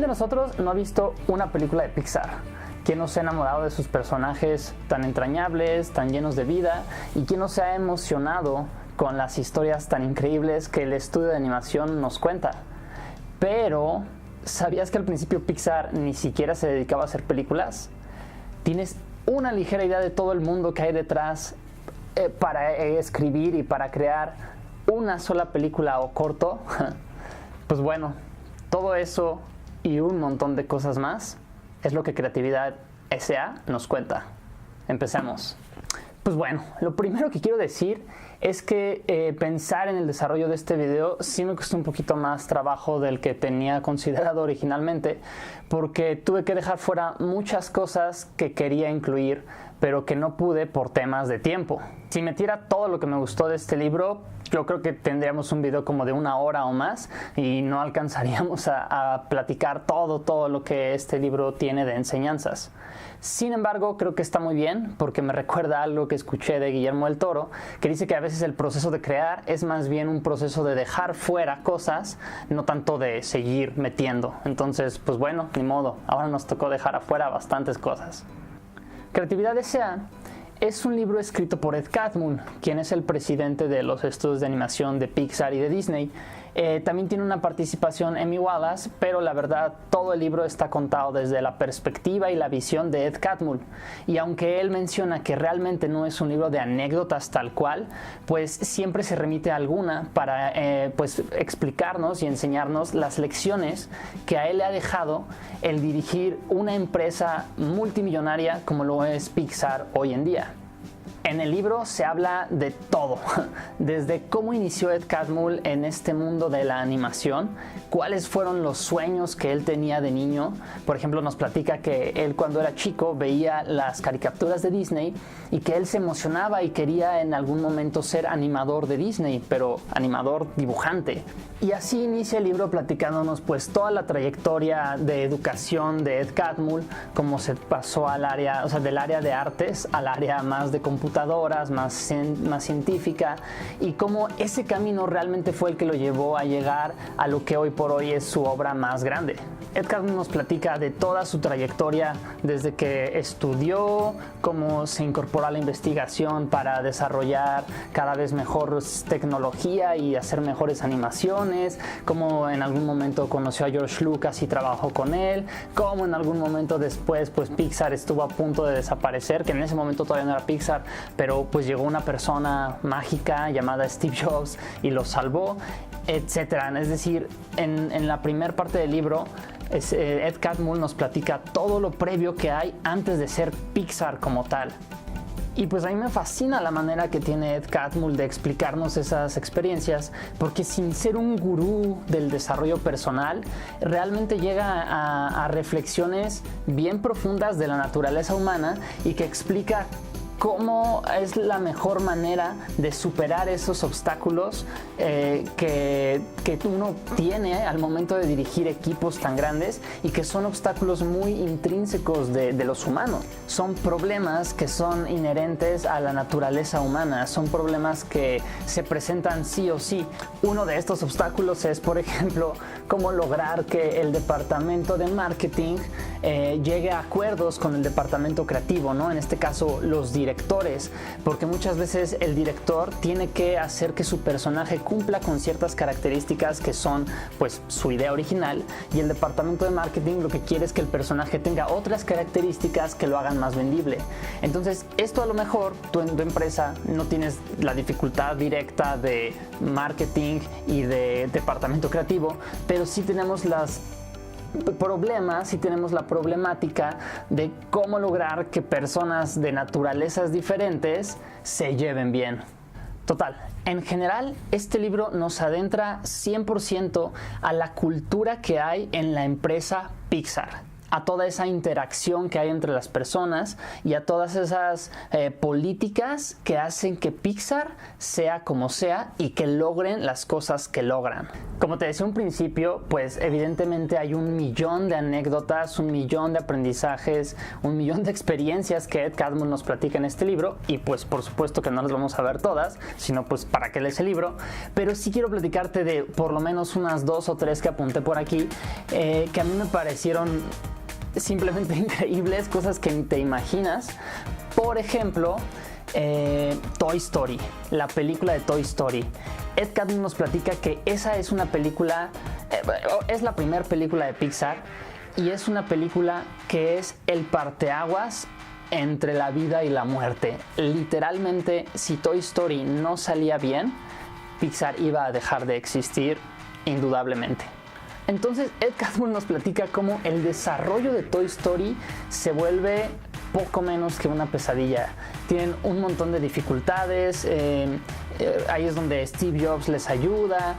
¿Quién de nosotros no ha visto una película de Pixar? ¿Quién no se ha enamorado de sus personajes tan entrañables, tan llenos de vida? ¿Y quién no se ha emocionado con las historias tan increíbles que el estudio de animación nos cuenta? Pero, ¿sabías que al principio Pixar ni siquiera se dedicaba a hacer películas? ¿Tienes una ligera idea de todo el mundo que hay detrás para escribir y para crear una sola película o corto? Pues bueno, todo eso y un montón de cosas más es lo que Creatividad S.A. nos cuenta. Empecemos. Pues bueno, lo primero que quiero decir es que pensar en el desarrollo de este video sí me costó un poquito más trabajo del que tenía considerado originalmente, porque tuve que dejar fuera muchas cosas que quería incluir, pero que no pude por temas de tiempo. Si metiera todo lo que me gustó de este libro, yo creo que tendríamos un video como de 1 hora o más y no alcanzaríamos a platicar todo lo que este libro tiene de enseñanzas. Sin embargo, creo que está muy bien porque me recuerda algo que escuché de Guillermo del Toro, que dice que a veces el proceso de crear es más bien un proceso de dejar fuera cosas, no tanto de seguir metiendo. Entonces, pues bueno, ni modo, ahora nos tocó dejar afuera bastantes cosas. Creatividad S.A. es un libro escrito por Ed Catmull, quien es el presidente de los estudios de animación de Pixar y de Disney. También tiene una participación Emmy Wallace, pero la verdad todo el libro está contado desde la perspectiva y la visión de Ed Catmull. Y aunque él menciona que realmente no es un libro de anécdotas tal cual, pues siempre se remite a alguna para pues explicarnos y enseñarnos las lecciones que a él le ha dejado el dirigir una empresa multimillonaria como lo es Pixar hoy en día. En el libro se habla de todo, desde cómo inició Ed Catmull en este mundo de la animación, cuáles fueron los sueños que él tenía de niño. Por ejemplo, nos platica que él cuando era chico veía las caricaturas de Disney y que él se emocionaba y quería en algún momento ser animador de Disney, pero animador dibujante. Y así inicia el libro platicándonos pues toda la trayectoria de educación de Ed Catmull, cómo se pasó al área, o sea, del área de artes al área más de computadoras, más científica, y cómo ese camino realmente fue el que lo llevó a llegar a lo que hoy por hoy es su obra más grande. Ed Catmull nos platica de toda su trayectoria desde que estudió, cómo se incorporó a la investigación para desarrollar cada vez mejor tecnología y hacer mejores animaciones, cómo en algún momento conoció a George Lucas y trabajó con él, cómo en algún momento después pues Pixar estuvo a punto de desaparecer, que en ese momento todavía no era Pixar, pero pues llegó una persona mágica llamada Steve Jobs y lo salvó, etcétera. Es decir, en la primera parte del libro Ed Catmull nos platica todo lo previo que hay antes de ser Pixar como tal. Y pues a mí me fascina la manera que tiene Ed Catmull de explicarnos esas experiencias, porque sin ser un gurú del desarrollo personal, realmente llega a reflexiones bien profundas de la naturaleza humana y que explica cómo es la mejor manera de superar esos obstáculos que uno tiene al momento de dirigir equipos tan grandes y que son obstáculos muy intrínsecos de los humanos. Son problemas que son inherentes a la naturaleza humana, son problemas que se presentan sí o sí. Uno de estos obstáculos es, por ejemplo, cómo lograr que el departamento de marketing llegue a acuerdos con el departamento creativo, ¿no? En este caso, los directores, porque muchas veces el director tiene que hacer que su personaje cumpla con ciertas características que son pues su idea original, y el departamento de marketing lo que quiere es que el personaje tenga otras características que lo hagan más vendible. Entonces, esto a lo mejor tú en tu empresa no tienes la dificultad directa de marketing y de departamento creativo, pero sí tenemos sí tenemos la problemática de cómo lograr que personas de naturalezas diferentes se lleven bien. Total, en general, este libro nos adentra 100% a la cultura que hay en la empresa Pixar. a toda esa interacción que hay entre las personas y a todas esas políticas que hacen que Pixar sea como sea y que logren las cosas que logran. Como te decía un principio, pues evidentemente hay un millón de anécdotas, un millón de aprendizajes, un millón de experiencias que Ed Catmull nos platica en este libro, y pues por supuesto que no las vamos a ver todas, sino pues para que lees el libro, pero sí quiero platicarte de por lo menos unas 2 o 3 que apunté por aquí, que a mí me parecieron simplemente increíbles, cosas que ni te imaginas. Por ejemplo, Toy Story, la película de Toy Story. Ed Catmull nos platica que esa es una película, es la primera película de Pixar, y es una película que es el parteaguas entre la vida y la muerte. Literalmente, si Toy Story no salía bien, Pixar iba a dejar de existir indudablemente. Entonces Ed Catmull nos platica cómo el desarrollo de Toy Story se vuelve poco menos que una pesadilla. Tienen un montón de dificultades, ahí es donde Steve Jobs les ayuda.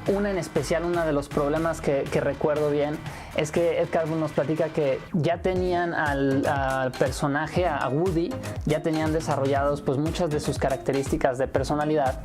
Una en especial, uno de los problemas que recuerdo bien, es que Ed Catmull nos platica que ya tenían al personaje, a Woody, ya tenían desarrollados pues muchas de sus características de personalidad,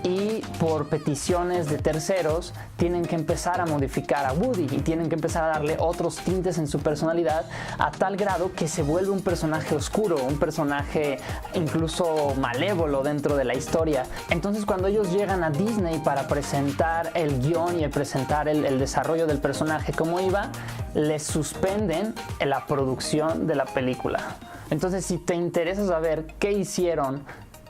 y por peticiones de terceros tienen que empezar a modificar a Woody y tienen que empezar a darle otros tintes en su personalidad, a tal grado que se vuelve un personaje oscuro, un personaje incluso malévolo dentro de la historia. Entonces cuando ellos llegan a Disney para presentar el guión y presentar el desarrollo del personaje como iba, les suspenden la producción de la película. Entonces, si te interesa saber qué hicieron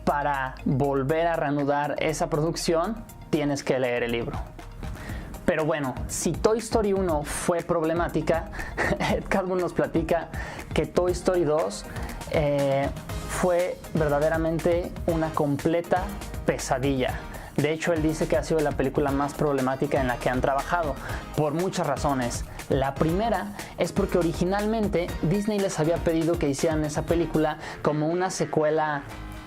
para volver a reanudar esa producción, tienes que leer el libro. Pero bueno, si Toy Story 1 fue problemática, Ed Catmull nos platica que Toy Story 2 fue verdaderamente una completa pesadilla. De hecho, él dice que ha sido la película más problemática en la que han trabajado, por muchas razones. La primera es porque originalmente Disney les había pedido que hicieran esa película como una secuela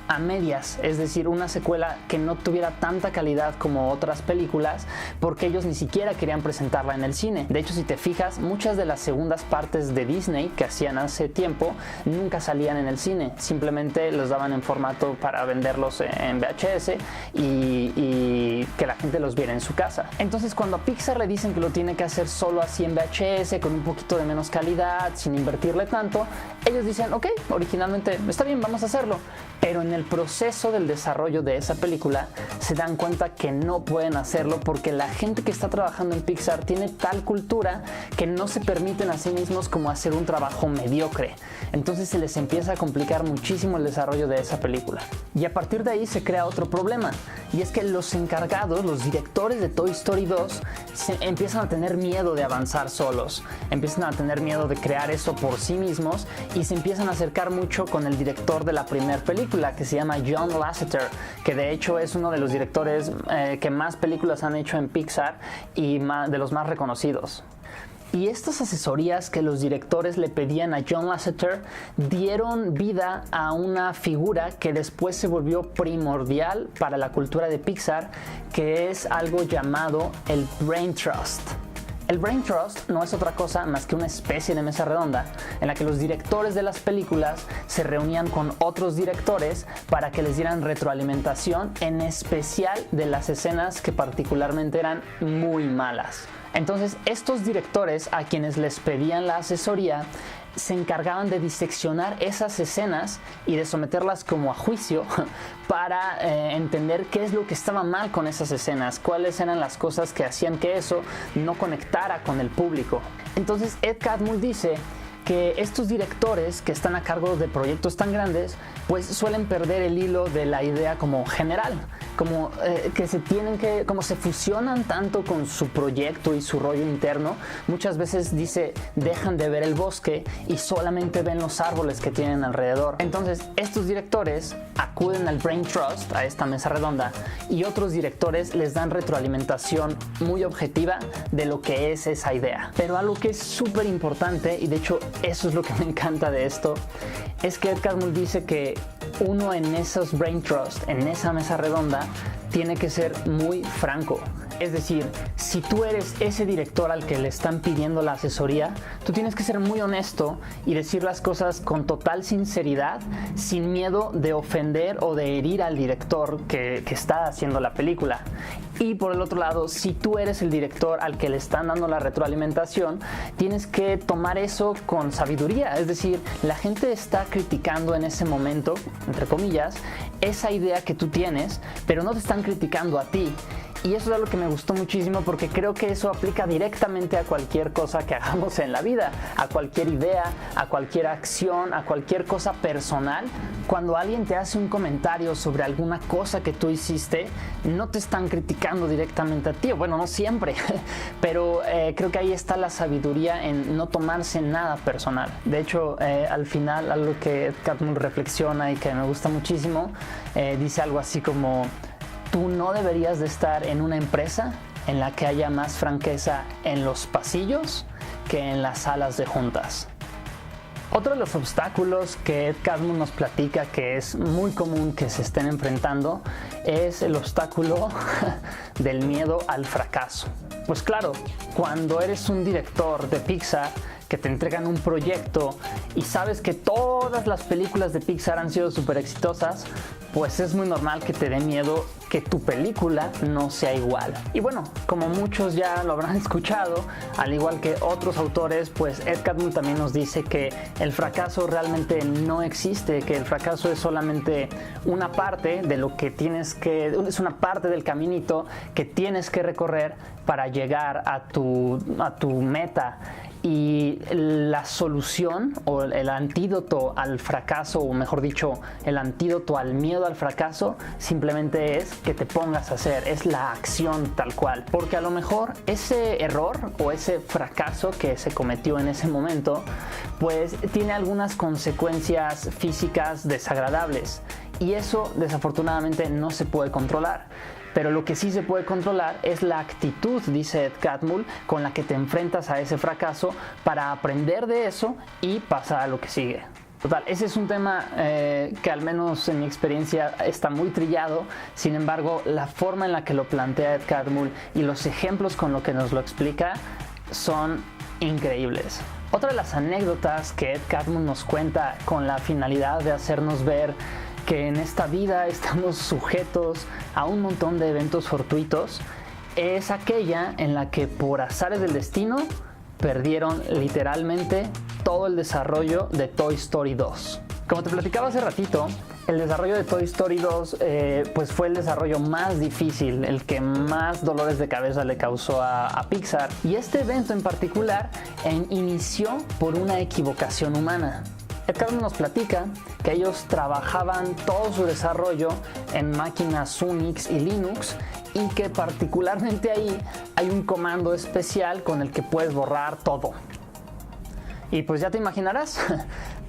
a medias, es decir, una secuela que no tuviera tanta calidad como otras películas, porque ellos ni siquiera querían presentarla en el cine. De hecho, si te fijas, muchas de las segundas partes de Disney que hacían hace tiempo nunca salían en el cine, simplemente los daban en formato para venderlos en VHS y que la gente los viera en su casa. Entonces, cuando a Pixar le dicen que lo tiene que hacer solo así en VHS, con un poquito de menos calidad, sin invertirle tanto, ellos dicen, ok, originalmente está bien, vamos a hacerlo. Pero en el proceso del desarrollo de esa película se dan cuenta que no pueden hacerlo porque la gente que está trabajando en Pixar tiene tal cultura que no se permiten a sí mismos como hacer un trabajo mediocre. Entonces se les empieza a complicar muchísimo el desarrollo de esa película. Y a partir de ahí se crea otro problema, y es que los encargados, los directores de Toy Story 2 empiezan a tener miedo de avanzar solos, empiezan a tener miedo de crear eso por sí mismos y se empiezan a acercar mucho con el director de la primera película, que se llama John Lasseter, que de hecho es uno de los directores que más películas han hecho en Pixar y de los más reconocidos. Y estas asesorías que los directores le pedían a John Lasseter dieron vida a una figura que después se volvió primordial para la cultura de Pixar, que es algo llamado el Brain Trust. El Brain Trust no es otra cosa más que una especie de mesa redonda en la que los directores de las películas se reunían con otros directores para que les dieran retroalimentación, en especial de las escenas que particularmente eran muy malas. Entonces, estos directores a quienes les pedían la asesoría se encargaban de diseccionar esas escenas y de someterlas como a juicio para entender qué es lo que estaba mal con esas escenas, cuáles eran las cosas que hacían que eso no conectara con el público. Entonces Ed Catmull dice que estos directores que están a cargo de proyectos tan grandes pues suelen perder el hilo de la idea como general, como que como se fusionan tanto con su proyecto y su rollo interno, muchas veces dice dejan de ver el bosque y solamente ven los árboles que tienen alrededor. Entonces estos directores acuden al Brain Trust, a esta mesa redonda, y otros directores les dan retroalimentación muy objetiva de lo que es esa idea. Pero algo que es súper importante, y de hecho eso es lo que me encanta de esto, es que Ed Catmull dice que uno en esos Brain Trust, en esa mesa redonda, tiene que ser muy franco. Es decir, si tú eres ese director al que le están pidiendo la asesoría, tú tienes que ser muy honesto y decir las cosas con total sinceridad, sin miedo de ofender o de herir al director que está haciendo la película. Y por el otro lado, si tú eres el director al que le están dando la retroalimentación, tienes que tomar eso con sabiduría. Es decir, la gente está criticando en ese momento, entre comillas, esa idea que tú tienes, pero no te están criticando a ti. Y eso es algo que me gustó muchísimo porque creo que eso aplica directamente a cualquier cosa que hagamos en la vida, a cualquier idea, a cualquier acción, a cualquier cosa personal. Cuando alguien te hace un comentario sobre alguna cosa que tú hiciste, no te están criticando directamente a ti. Bueno, no siempre, pero creo que ahí está la sabiduría en no tomarse nada personal. De hecho, al final, algo que Catmull reflexiona y que me gusta muchísimo, dice algo así como: tú no deberías de estar en una empresa en la que haya más franqueza en los pasillos que en las salas de juntas. Otro de los obstáculos que Ed Catmull nos platica que es muy común que se estén enfrentando es el obstáculo del miedo al fracaso. Pues claro, cuando eres un director de Pixar que te entregan un proyecto y sabes que todas las películas de Pixar han sido súper exitosas, pues es muy normal que te dé miedo que tu película no sea igual. Y bueno, como muchos ya lo habrán escuchado, al igual que otros autores, pues Ed Catmull también nos dice que el fracaso realmente no existe, que el fracaso es solamente una parte de lo que es una parte del caminito que tienes que recorrer para llegar a tu meta. Y la solución o el antídoto al fracaso, o mejor dicho, el antídoto al miedo al fracaso, simplemente es que te pongas a hacer, es la acción tal cual. Porque a lo mejor ese error o ese fracaso que se cometió en ese momento, pues tiene algunas consecuencias físicas desagradables. Y eso desafortunadamente no se puede controlar. Pero lo que sí se puede controlar es la actitud, dice Ed Catmull, con la que te enfrentas a ese fracaso para aprender de eso y pasar a lo que sigue. Total, ese es un tema que al menos en mi experiencia está muy trillado. Sin embargo, la forma en la que lo plantea Ed Catmull y los ejemplos con lo que nos lo explica son increíbles. Otra de las anécdotas que Ed Catmull nos cuenta con la finalidad de hacernos ver que en esta vida estamos sujetos a un montón de eventos fortuitos, es aquella en la que por azares del destino perdieron literalmente todo el desarrollo de Toy Story 2. Como te platicaba hace ratito, el desarrollo de Toy Story 2 pues fue el desarrollo más difícil, el que más dolores de cabeza le causó a Pixar. Y este evento en particular inició por una equivocación humana. Ed Catmull nos platica que ellos trabajaban todo su desarrollo en máquinas Unix y Linux y que particularmente ahí hay un comando especial con el que puedes borrar todo. Y pues ya te imaginarás,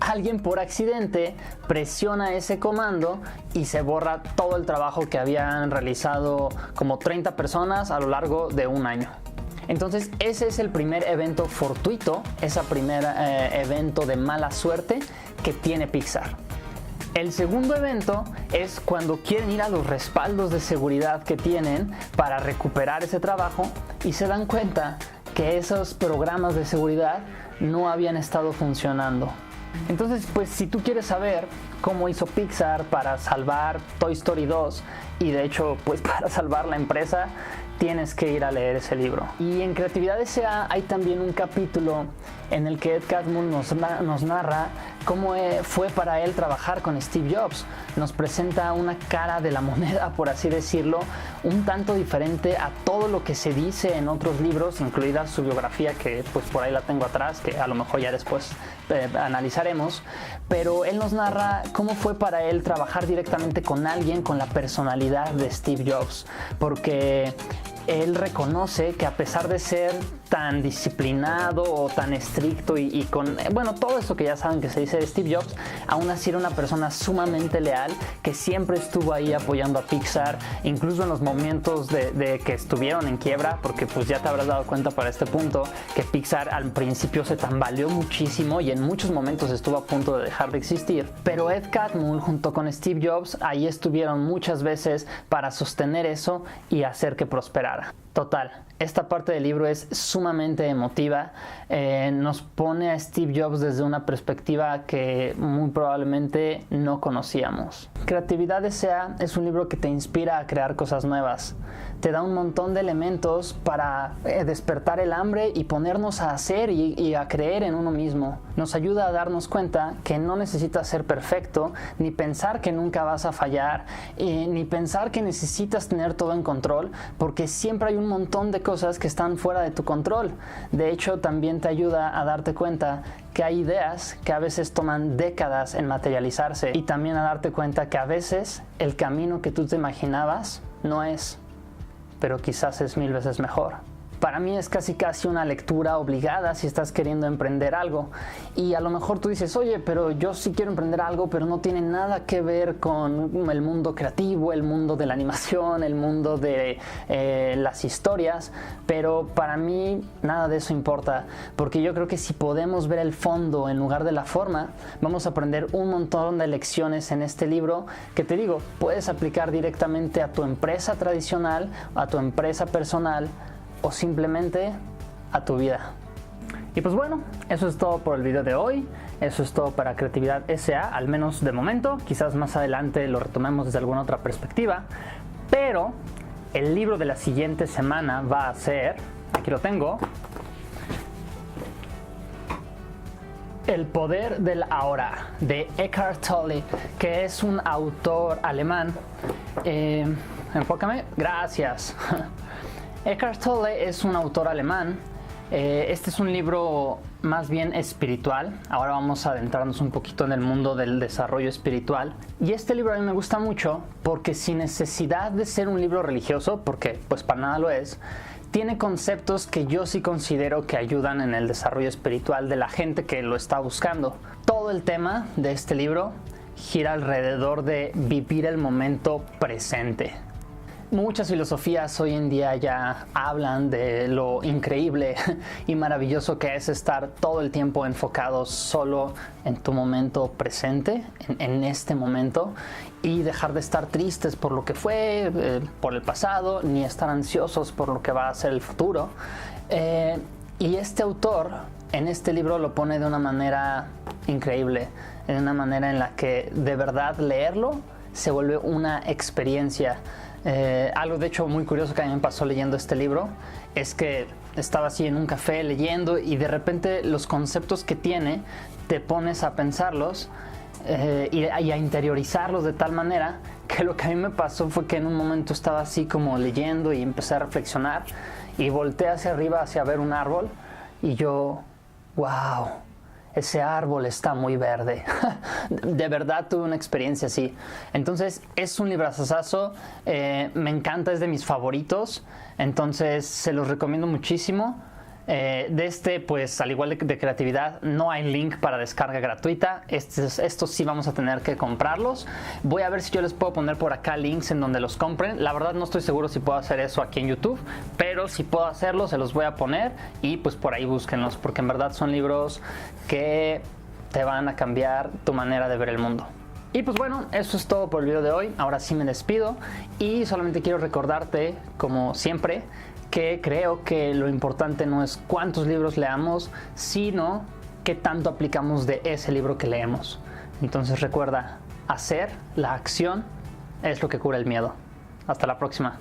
alguien por accidente presiona ese comando y se borra todo el trabajo que habían realizado como 30 personas a lo largo de un año. Entonces ese es el primer evento fortuito, ese primer evento de mala suerte que tiene Pixar. El segundo evento es cuando quieren ir a los respaldos de seguridad que tienen para recuperar ese trabajo y se dan cuenta que esos programas de seguridad no habían estado funcionando. Entonces, pues si tú quieres saber cómo hizo Pixar para salvar Toy Story 2 y de hecho pues para salvar la empresa, tienes que ir a leer ese libro. Y en Creatividad S.A. hay también un capítulo en el que Ed Catmull nos narra cómo fue para él trabajar con Steve Jobs. Nos presenta una cara de la moneda, por así decirlo, un tanto diferente a todo lo que se dice en otros libros, incluida su biografía, que pues por ahí la tengo atrás, que a lo mejor ya después analizaremos. Pero él nos narra cómo fue para él trabajar directamente con alguien con la personalidad de Steve Jobs, porque él reconoce que a pesar de ser tan disciplinado o tan estricto y con, bueno, todo eso que ya saben que se dice de Steve Jobs, aún así era una persona sumamente leal que siempre estuvo ahí apoyando a Pixar, incluso en los momentos de que estuvieron en quiebra, porque pues ya te habrás dado cuenta para este punto que Pixar al principio se tambaleó muchísimo y en muchos momentos estuvo a punto de dejar de existir, pero Ed Catmull junto con Steve Jobs ahí estuvieron muchas veces para sostener eso y hacer que prosperara. Total, esta parte del libro es sumamente emotiva, nos pone a Steve Jobs desde una perspectiva que muy probablemente no conocíamos. Creatividad S.A. es un libro que te inspira a crear cosas nuevas, te da un montón de elementos para despertar el hambre y ponernos a hacer y a creer en uno mismo. Nos ayuda a darnos cuenta que no necesitas ser perfecto, ni pensar que nunca vas a fallar, ni pensar que necesitas tener todo en control, porque siempre hay un montón de cosas que están fuera de tu control. De hecho, también te ayuda a darte cuenta que hay ideas que a veces toman décadas en materializarse y también a darte cuenta que a veces el camino que tú te imaginabas no es, pero quizás es 1000 veces mejor. Para mí es casi una lectura obligada si estás queriendo emprender algo. Y a lo mejor tú dices, oye, pero yo sí quiero emprender algo, pero no tiene nada que ver con el mundo creativo, el mundo de la animación, el mundo de las historias. Pero para mí nada de eso importa, porque yo creo que si podemos ver el fondo en lugar de la forma, vamos a aprender un montón de lecciones en este libro que te digo, puedes aplicar directamente a tu empresa tradicional, a tu empresa personal, o simplemente a tu vida. Y pues bueno, eso es todo por el video de hoy. Eso es todo para Creatividad S.A., al menos de momento. Quizás más adelante lo retomemos desde alguna otra perspectiva. Pero el libro de la siguiente semana va a ser, aquí lo tengo, El poder del ahora, de Eckhart Tolle, que es un autor alemán. Enfócame, gracias. Eckhart Tolle es un autor alemán. Este es un libro más bien espiritual. Ahora vamos a adentrarnos un poquito en el mundo del desarrollo espiritual. Y este libro a mí me gusta mucho porque sin necesidad de ser un libro religioso, porque pues para nada lo es, tiene conceptos que yo sí considero que ayudan en el desarrollo espiritual de la gente que lo está buscando. Todo el tema de este libro gira alrededor de vivir el momento presente. Muchas filosofías hoy en día ya hablan de lo increíble y maravilloso que es estar todo el tiempo enfocado solo en tu momento presente, en este momento, y dejar de estar tristes por lo que fue, por el pasado, ni estar ansiosos por lo que va a ser el futuro. Y este autor en este libro lo pone de una manera increíble, de una manera en la que de verdad leerlo se vuelve una experiencia. Algo de hecho muy curioso que a mí me pasó leyendo este libro es que estaba así en un café leyendo y de repente los conceptos que tiene te pones a pensarlos y a interiorizarlos de tal manera que lo que a mí me pasó fue que en un momento estaba así como leyendo y empecé a reflexionar y volteé hacia arriba hacia ver un árbol y yo, wow, ese árbol está muy verde. De verdad tuve una experiencia así. Entonces es un librazazazo, me encanta, es de mis favoritos, entonces se los recomiendo muchísimo. De este, pues al igual de creatividad, no hay link para descarga gratuita. Estos sí vamos a tener que comprarlos. Voy a ver si yo les puedo poner por acá links en donde los compren. La verdad no estoy seguro si puedo hacer eso aquí en YouTube, pero si puedo hacerlo se los voy a poner y pues por ahí búsquenlos, porque en verdad son libros que te van a cambiar tu manera de ver el mundo. Y pues bueno, eso es todo por el video de hoy. Ahora sí me despido y solamente quiero recordarte, como siempre, que creo que lo importante no es cuántos libros leamos, sino qué tanto aplicamos de ese libro que leemos. Entonces recuerda, hacer la acción es lo que cura el miedo. Hasta la próxima.